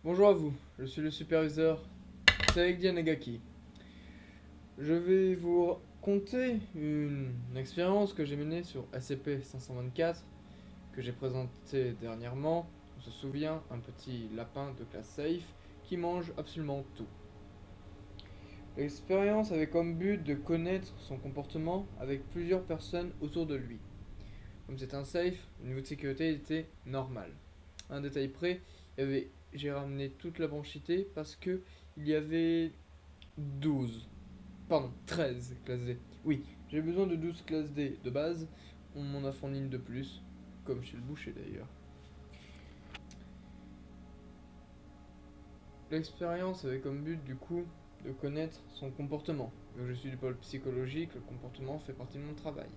Bonjour à vous, je suis le superviseur Saegdi Nagaki. Je vais vous conter une expérience que j'ai menée sur SCP-524 que j'ai présentée dernièrement. On se souvient, un petit lapin de classe safe qui mange absolument tout. L'expérience avait comme but de connaître son comportement avec plusieurs personnes autour de lui. Comme c'est un safe, le niveau de sécurité était normal. À un détail près, j'ai ramené toute la branchité parce que il y avait 12, pardon, 13 classes D. Oui, j'ai besoin de 12 classes D de base, on m'en a fourni une de plus, comme chez le boucher d'ailleurs. L'expérience avait comme but du coup de connaître son comportement. Vu que je suis du pôle psychologique, le comportement fait partie de mon travail.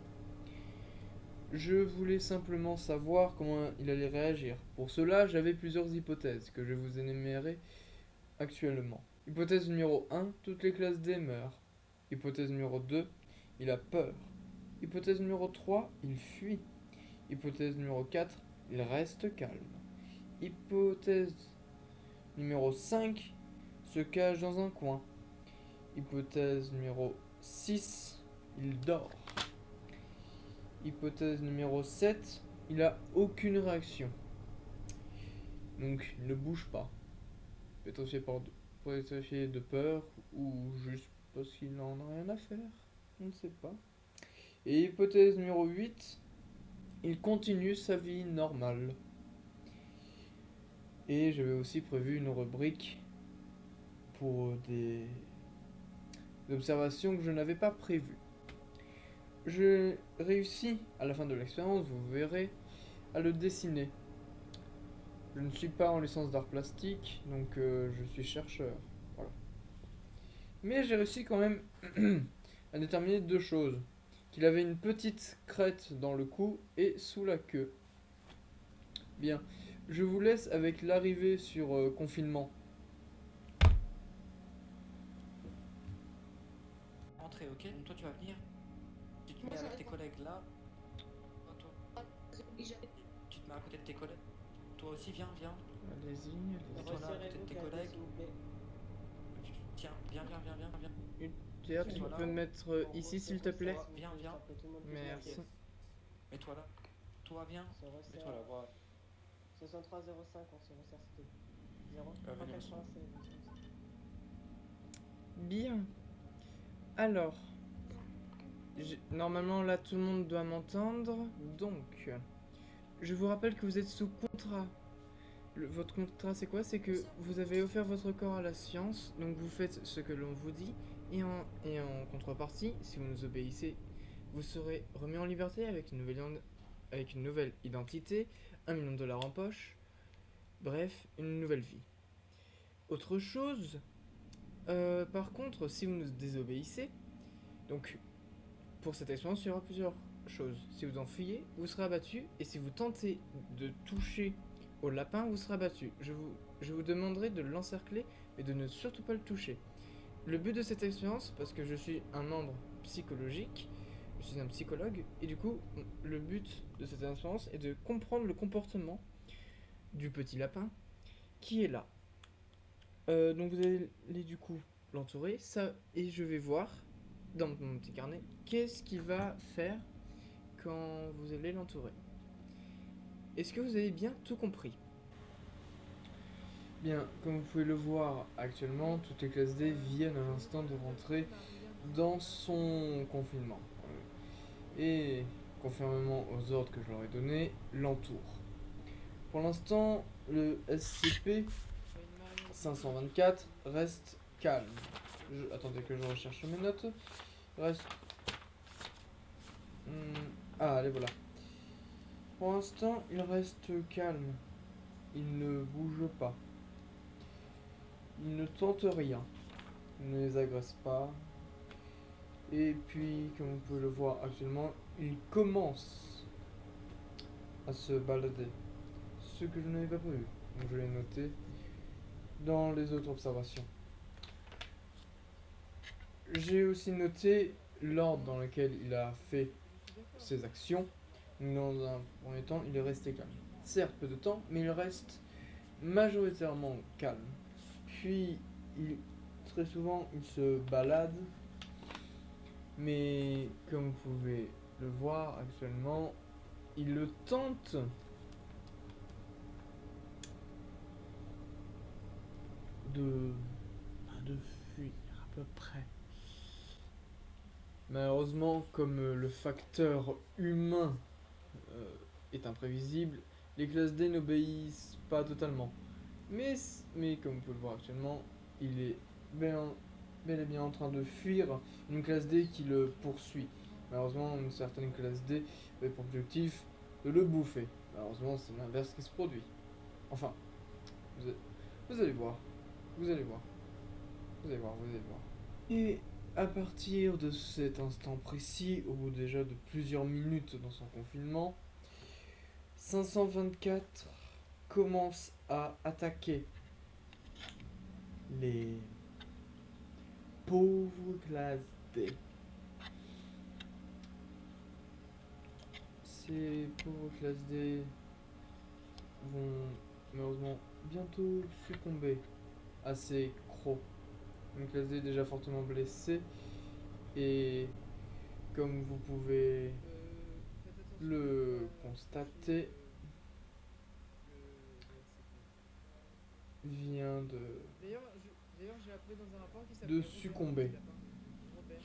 Je voulais simplement savoir comment il allait réagir. Pour cela, j'avais plusieurs hypothèses que je vais vous énumérer actuellement. Hypothèse numéro 1, toutes les classes D meurent. Hypothèse numéro 2, il a peur. Hypothèse numéro 3, il fuit. Hypothèse numéro 4, il reste calme. Hypothèse numéro 5, se cache dans un coin. Hypothèse numéro 6, il dort. Hypothèse numéro 7, il a aucune réaction. Donc il ne bouge pas. Peut-être fait de peur ou juste parce qu'il n'en a rien à faire. On ne sait pas. Et hypothèse numéro 8, il continue sa vie normale. Et j'avais aussi prévu une rubrique pour des observations que je n'avais pas prévues. Je réussis à la fin de l'expérience, vous verrez, à le dessiner. Je ne suis pas en licence d'art plastique, donc je suis chercheur. Voilà. Mais j'ai réussi quand même à déterminer deux choses. Qu'il avait une petite crête dans le cou et sous la queue. Bien, je vous laisse avec l'arrivée sur confinement. Rentrer, ok? Donc toi tu vas venir, tu te Moi, mets ça avec va tes être collègues là, toi, tu te mets à côté de tes collègues, toi aussi viens, Allez-y, allez-y. mets-toi là à côté resserrez de vos tes claviers, collègues, s'il vous plaît. tiens, viens, Théâtre, tu mets-toi peux là, me mettre En gros, ici c'est s'il te plaît? resserré, s'il vous viens, plaît, viens, histoire que tout le monde puisse ok, Merci. marcher. mets-toi là, toi viens, On se mets-toi là, resserre. voilà, 6305, on se resserre, s'il te plaît. venez monsieur. 0396, un truc comme ça. Bien. Alors, normalement là tout le monde doit m'entendre. Donc, je vous rappelle que vous êtes sous contrat. Votre contrat c'est quoi? C'est que vous avez offert votre corps à la science, donc vous faites ce que l'on vous dit, et en contrepartie, si vous nous obéissez, vous serez remis en liberté avec une nouvelle identité, 1 million de dollars en poche, bref, une nouvelle vie. Autre chose, par contre, si vous nous désobéissez, donc pour cette expérience, il y aura plusieurs choses. Si vous en fuyez, vous serez abattu, et si vous tentez de toucher au lapin, vous serez abattu. Je vous demanderai de l'encercler, mais de ne surtout pas le toucher. Le but de cette expérience, parce que je suis un membre psychologique, je suis un psychologue, et du coup, le but de cette expérience est de comprendre le comportement du petit lapin qui est là. Donc vous allez du coup l'entourer, ça, et je vais voir dans mon petit carnet qu'est-ce qu'il va faire quand vous allez l'entourer. Est-ce que vous avez bien tout compris? Bien, comme vous pouvez le voir actuellement, toutes les classes D viennent à l'instant de rentrer dans son confinement. Et, conformément aux ordres que je leur ai donnés, l'entoure. Pour l'instant, le SCP-524 reste calme. Attendez que je recherche mes notes. Reste... allez, voilà. Pour l'instant, il reste calme. Il ne bouge pas. Il ne tente rien. Il ne les agresse pas. Et puis, comme vous pouvez le voir actuellement, il commence à se balader. Ce que je n'avais pas prévu. Donc je l'ai noté dans les autres observations. J'ai aussi noté l'ordre dans lequel il a fait ses actions. Dans un premier temps, il est resté calme. Certes, peu de temps, mais il reste majoritairement calme. Puis, très souvent, il se balade, mais comme vous pouvez le voir actuellement, il le tente de, de fuir à peu près. Malheureusement, comme le facteur humain est imprévisible, les classes D n'obéissent pas totalement. Mais comme vous pouvez le voir actuellement, il est bel et bien en train de fuir une classe D qui le poursuit. Malheureusement, une certaine classe D avait pour objectif de le bouffer. Malheureusement, c'est l'inverse qui se produit. Enfin, vous, vous allez voir. Vous allez voir. Vous allez voir, vous allez voir. Et à partir de cet instant précis, au bout déjà de plusieurs minutes dans son confinement, 524 commence à attaquer les pauvres classes D. Ces pauvres classes D vont malheureusement bientôt succomber à ces crocs. Une classe D déjà fortement blessée et comme vous pouvez le constater, vient D'ailleurs, j'ai appris dans un rapport qui de s'appelle succomber. Robert.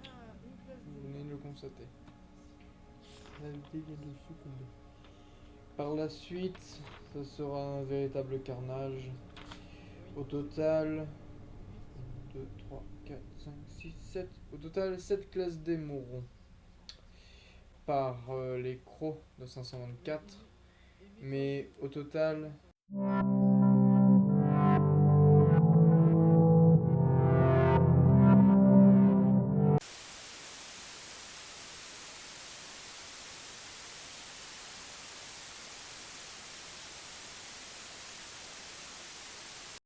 Ah, une classe Vous D. venez de le constater. La D vient de succomber. Par la suite, ce sera un véritable carnage. Au total, 1, 2, 3, 4, 5, 6, 7. Au total, 7 classes D mourront par les crocs de 524. Mais au total,